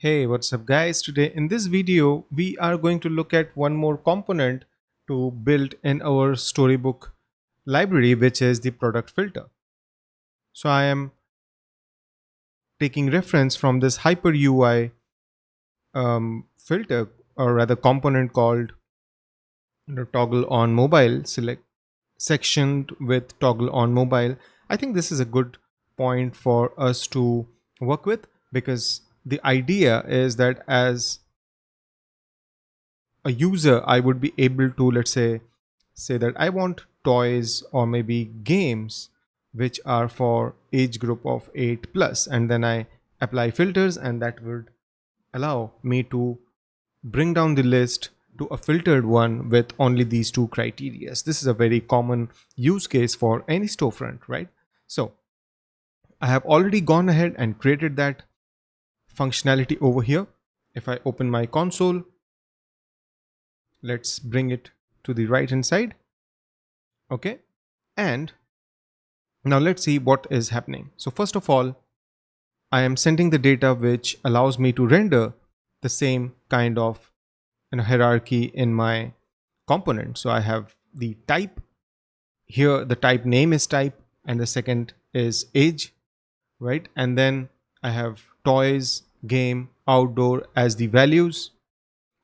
Hey, what's up guys? Today in this video, we are going to look at one more component to build in our Storybook library, which is the product filter. So I am taking reference from this HyperUI filter, or rather component called toggle on mobile, select section with toggle on mobile. I think this is a good point for us to work with, because the idea is that as a user I would be able to, let's say that I want toys or maybe games which are for age group of 8 plus, and then I apply filters, and that would allow me to bring down the list to a filtered one with only these two criteria. This is a very common use case for any storefront, right? So I have already gone ahead and created that functionality over here. If I open my console, let's bring it to the right hand side. Okay, and now let's see what is happening. So first of all, I am sending the data which allows me to render the same kind of hierarchy in my component. So I have the type here, the type name is type, and the second is age, right? And then I have toys, game, outdoor as the values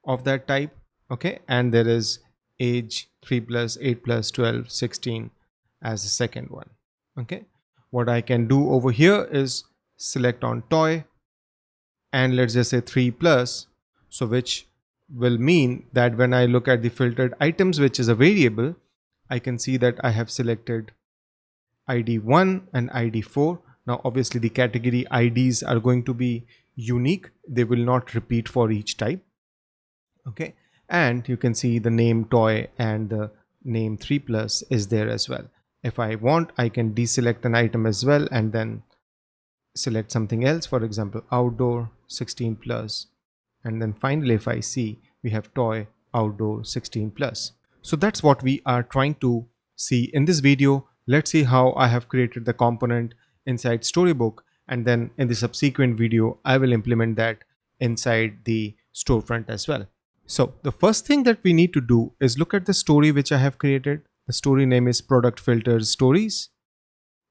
of that type. Okay, and there is age 3 plus, 8 plus, 12, 16 as the second one. Okay, what I can do over here is select on toy, and let's just say 3 plus, so which will mean that when I look at the filtered items, which is a variable, I can see that I have selected id 1 and id 4. Now obviously the category IDs are going to be unique, they will not repeat for each type. Okay, and you can see the name toy and the name 3 plus is there as well. If I want, I can deselect an item as well and then select something else, for example outdoor 16 plus, and then finally if I see we have toy outdoor 16 plus. So that's what we are trying to see in this video. Let's see how I have created the component inside Storybook, and then in the subsequent video I will implement that inside the storefront as well. So the first thing that we need to do is look at the story which I have created. The story name is product filters stories.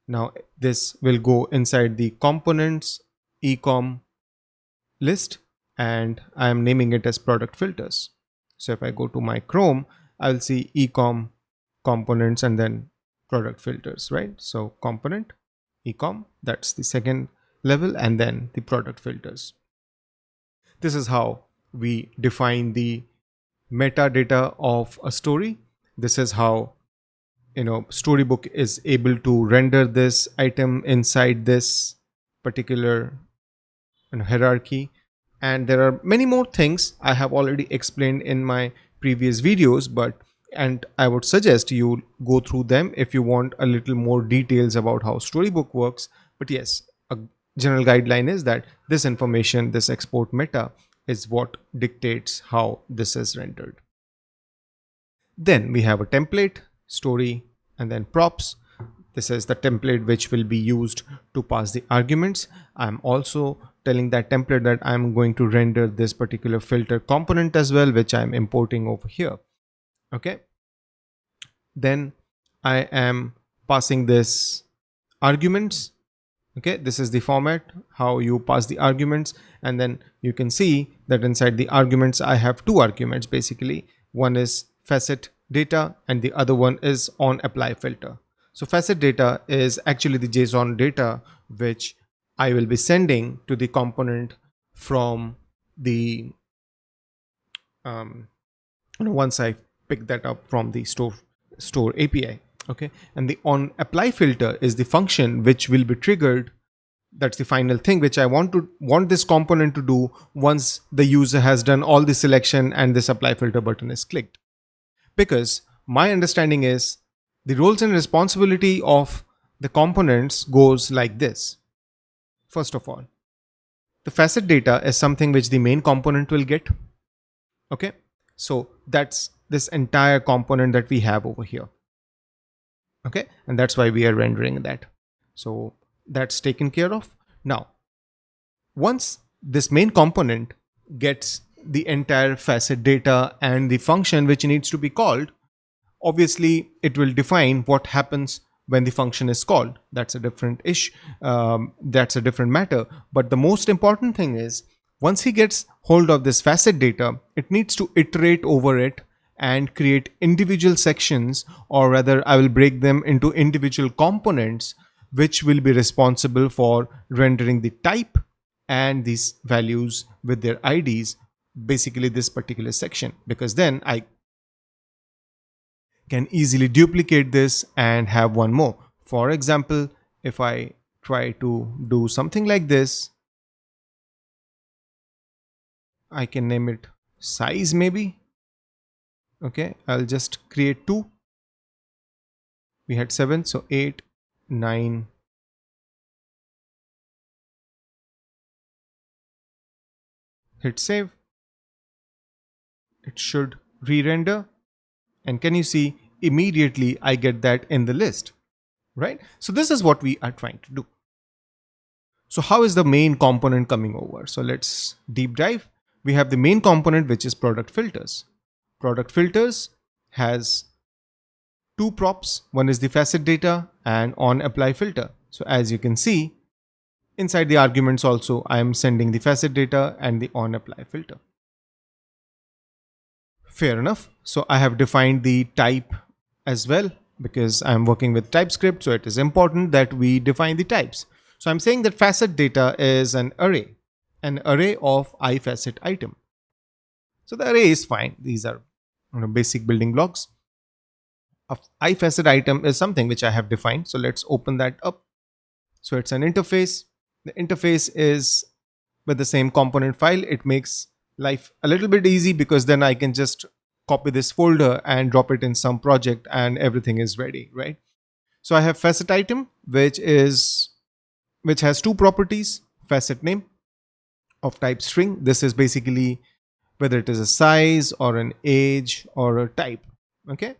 Now this will go inside the components ecom list, and I am naming it as product filters. So if I go to my Chrome, I'll see ecom components and then product filters, right? So component ecom, that's the second level, and then the product filters. This is how we define the metadata of a story. This is how Storybook is able to render this item inside this particular hierarchy. And there are many more things I have already explained in my previous videos, and I would suggest you go through them if you want a little more details about how Storybook works. But yes, a general guideline is that this information, this export meta, is what dictates how this is rendered. Then we have a template, story, and then props. This is the template which will be used to pass the arguments. I'm also telling that template that I'm going to render this particular filter component as well, which I'm importing over here. Okay. Then I am passing this arguments. Okay, this is the format, how you pass the arguments. And then you can see that inside the arguments, I have two arguments basically. One is facet data and the other one is on apply filter. So facet data is actually the JSON data which I will be sending to the component from the once I pick that up from the store API. Okay, and the on apply filter is the function which will be triggered. That's the final thing which I want this component to do once the user has done all the selection and this apply filter button is clicked. Because my understanding is the roles and responsibility of the components goes like this. First of all, the facet data is something which the main component will get. Okay, so that's this entire component that we have over here. Okay, and that's why we are rendering that. So that's taken care of. Now once this main component gets the entire facet data and the function which needs to be called, obviously it will define what happens when the function is called. That's a different issue. That's a different matter. But the most important thing is, once he gets hold of this facet data, it needs to iterate over it and create individual sections, or rather I will break them into individual components which will be responsible for rendering the type and these values with their IDs, basically this particular section, because then I can easily duplicate this and have one more. For example, if I try to do something like this, I can name it size maybe. Okay, I'll just create 2. We had 7, so 8, 9. Hit save. It should re-render. And can you see, immediately I get that in the list, right? So this is what we are trying to do. So how is the main component coming over? So let's deep dive. We have the main component, which is product filters. Product filters has 2 props. One is the facet data and on apply filter. So as you can see, inside the arguments also, I am sending the facet data and the on apply filter. Fair enough. So I have defined the type as well, because I'm working with TypeScript. So it is important that we define the types. So I'm saying that facet data is an array of iFacet item. So the array is fine. These are basic building blocks. A iFacet item is something which I have defined. So let's open that up. So it's an interface. The interface is with the same component file. It makes life a little bit easy, because then I can just copy this folder and drop it in some project and everything is ready, right? So I have facet item, which has 2 properties. Facet name of type string. This is basically whether it is a size or an age or a type. Okay.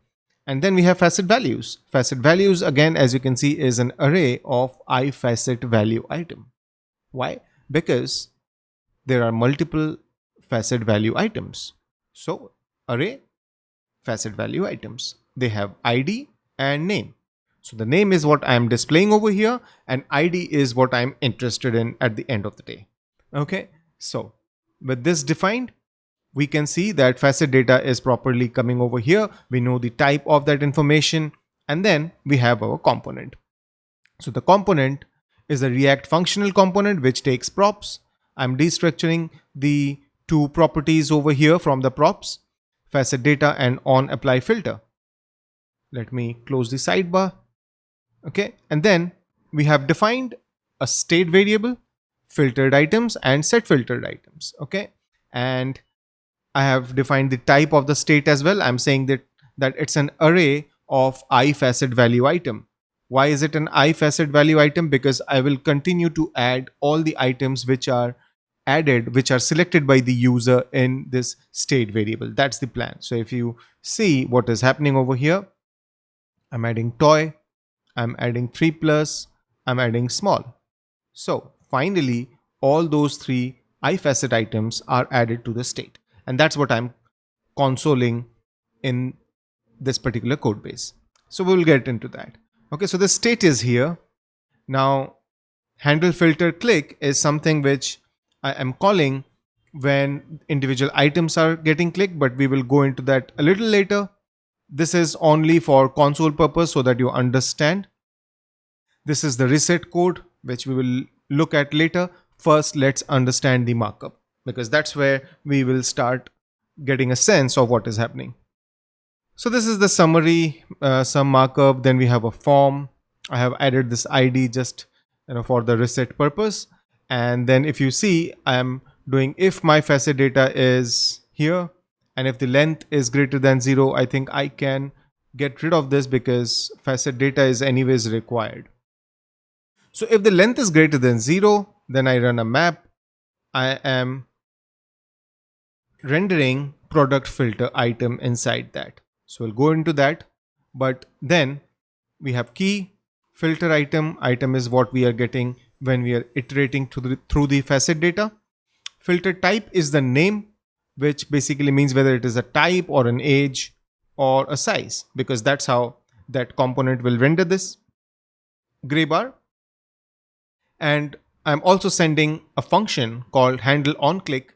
And then we have facet values. Facet values, again, as you can see, is an array of iFacet value item. Why? Because there are multiple facet value items. So array facet value items, they have ID and name. So the name is what I am displaying over here, and ID is what I'm interested in at the end of the day. Okay, so with this defined, we can see that facet data is properly coming over here. We know the type of that information, and then we have our component. So the component is a React functional component which takes props. I'm destructuring the 2 properties over here from the props, facet data and on apply filter. Let me close the sidebar. Okay, and then we have defined a state variable, filtered items and set filtered items. Okay, and I have defined the type of the state as well. I'm saying that it's an array of iFacet value item. Why is it an iFacet value item? Because I will continue to add all the items which are selected by the user in this state variable. That's the plan. So if you see what is happening over here, I'm adding toy, I'm adding 3+, I'm adding small. So finally, all those 3 iFacet items are added to the state. And that's what I'm consoling in this particular code base. So we'll get into that. Okay, so the state is here. Now, handle filter click is something which I am calling when individual items are getting clicked, but we will go into that a little later. This is only for console purpose so that you understand. This is the reset code, which we will look at later. First, let's understand the markup, because that's where we will start getting a sense of what is happening. So this is the summary, some markup. Then we have a form. I have added this ID just for the reset purpose. And then if you see, I am doing if my facet data is here, and if the length is greater than 0, I think I can get rid of this because facet data is anyways required. So if the length is greater than 0, then I run a map. I am rendering product filter item inside that. So we'll go into that. But then we have key filter item. Item is what we are getting when we are iterating through the facet data. Filter type is the name, which basically means whether it is a type or an age or a size, because that's how that component will render this gray bar. And I'm also sending a function called handle on click,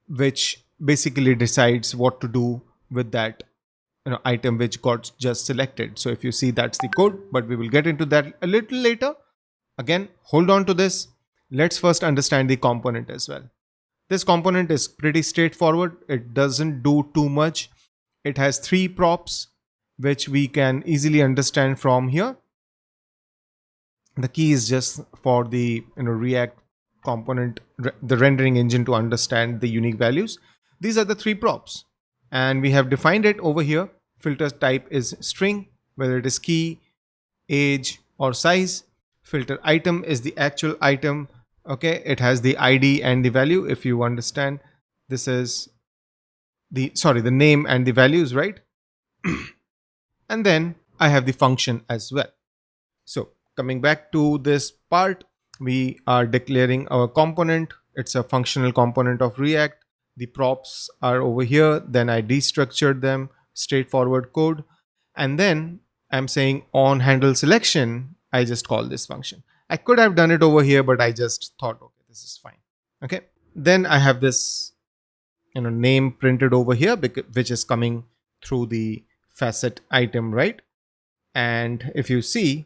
which basically decides what to do with that item which got just selected. So if you see, that's the code, but we will get into that a little later. Again, hold on to this. Let's first understand the component as well. This component is pretty straightforward. It doesn't do too much. It has 3 props, which we can easily understand from here. The key is just for the React component, the rendering engine, to understand the unique values. These are the 3 props, and we have defined it over here. Filter type is string, whether it is key, age or size. Filter item is the actual item. Okay, it has the ID and the value. If you understand, this is the name and the values, right? And then I have the function as well. So coming back to this part, we are declaring our component. It's a functional component of React. The props are over here. Then I destructured them, straightforward code. And then I'm saying on handle selection, I just call this function. I could have done it over here, but I just thought, okay, this is fine. Okay. Then I have this name printed over here, which is coming through the facet item, right? And if you see,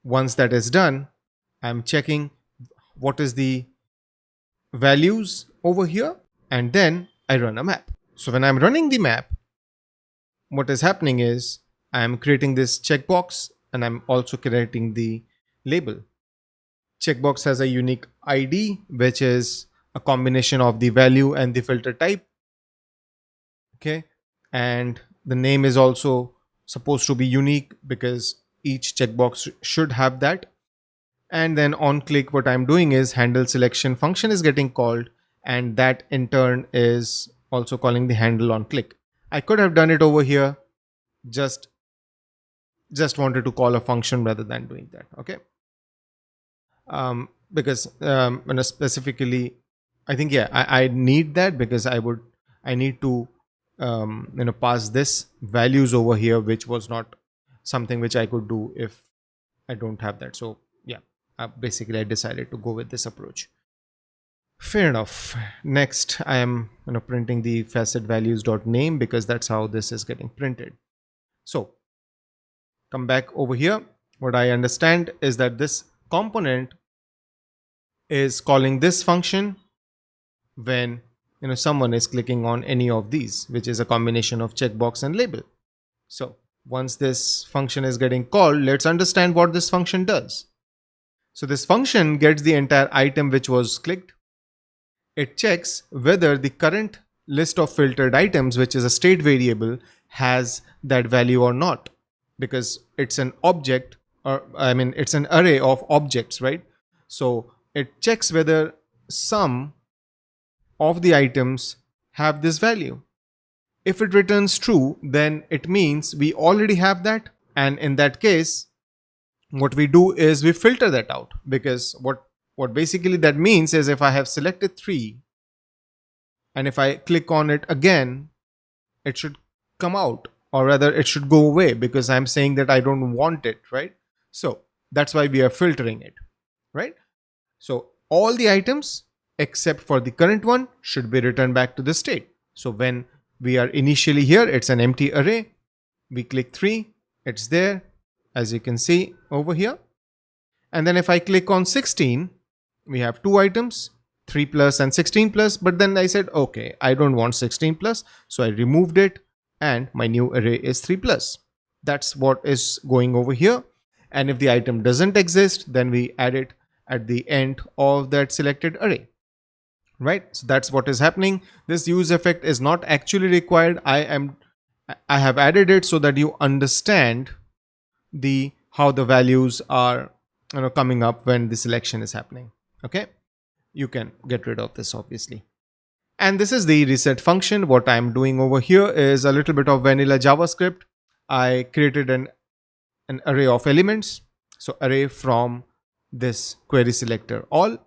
once that is done, I'm checking what is the values over here, and then I run a map. So when I'm running the map, what is happening is I'm creating this checkbox, and I'm also creating the label. Checkbox has a unique ID, which is a combination of the value and the filter type. Okay. And the name is also supposed to be unique because each checkbox should have that. And then on click, what I'm doing is handle selection function is getting called, and that in turn is also calling the handle on click. I could have done it over here, just wanted to call a function rather than doing that. Okay. Because specifically, I think, yeah, I need that because I need to pass this values over here, which was not something which I could do if I don't have that. So yeah, basically I decided to go with this approach. Fair enough. Next, I am printing the facet values.name because that's how this is getting printed. So come back over here. What I understand is that this component is calling this function when someone is clicking on any of these, which is a combination of checkbox and label. So once this function is getting called, let's understand what this function does. So this function gets the entire item which was clicked. It checks whether the current list of filtered items, which is a state variable, has that value or not, because it's an object, or it's an array of objects, right? So it checks whether some of the items have this value. If it returns true, then it means we already have that. And in that case, what we do is we filter that out, because what basically that means is if I have selected 3 and if I click on it again, it should come out, or rather it should go away, because I'm saying that I don't want it, right? So that's why we are filtering it, right? So all the items except for the current one should be returned back to the state. So when we are initially here, it's an empty array. We click 3, it's there, as you can see over here. And then if I click on 16, we have 2 items, 3 plus and 16 plus. But then I said, okay, I don't want 16 plus. So I removed it, and my new array is 3 plus. That's what is going over here. And if the item doesn't exist, then we add it at the end of that selected array. Right? So that's what is happening. This use effect is not actually required. I have added it so that you understand how the values are coming up when the selection is happening. Okay, you can get rid of this obviously. And this is the reset function. What I'm doing over here is a little bit of vanilla JavaScript. I created an array of elements. So array from this query selector all.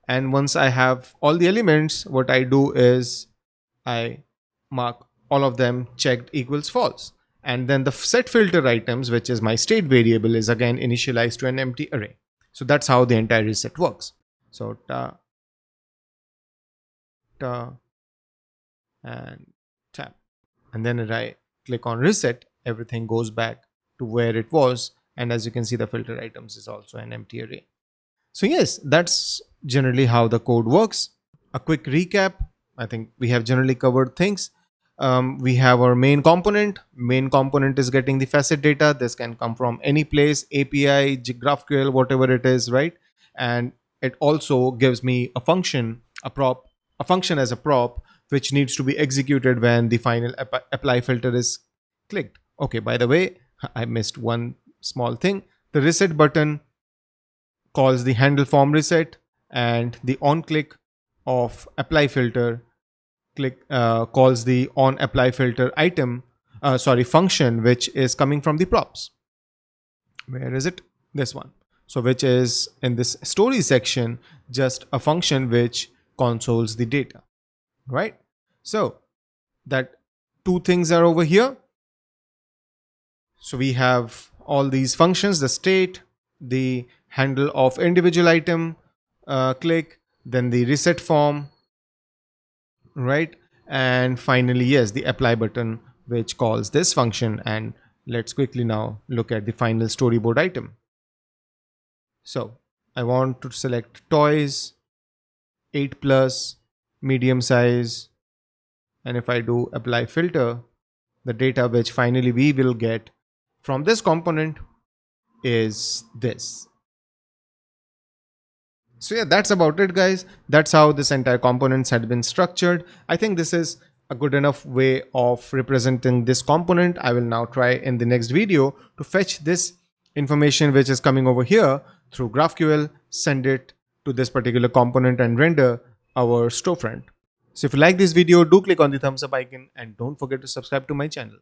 And once I have all the elements, what I do is I mark all of them checked equals false. And then the set filter items, which is my state variable, is again initialized to an empty array. So that's how the entire reset works. So ta and tab. And then if I click on reset, everything goes back to where it was. And as you can see, the filter items is also an empty array. So yes, that's generally how the code works. A quick recap. I think we have generally covered things. We have our main component. Main component is getting the facet data. This can come from any place, API, GraphQL, whatever it is, right? And it also gives me a function, a function as a prop, which needs to be executed when the final apply filter is clicked. Okay, by the way, I missed one small thing. The reset button calls the handle form reset, and the on click of apply filter calls the on apply filter function, which is coming from the props. Where is it? This one. So which is in this story section, just a function which consoles the data, right? So that two things are over here. So we have all these functions, the state, the handle of individual item, click, then the reset form, right? And finally, yes, the apply button, which calls this function. And let's quickly now look at the final storyboard item. So I want to select toys, 8 plus, medium size. And if I do apply filter, the data which finally we will get from this component is this. So yeah, that's about it, guys. That's how this entire components had been structured. I think this is a good enough way of representing this component. I will now try in the next video to fetch this information which is coming over here through GraphQL, send it to this particular component and render our storefront. So if you like this video, do click on the thumbs up icon and don't forget to subscribe to my channel.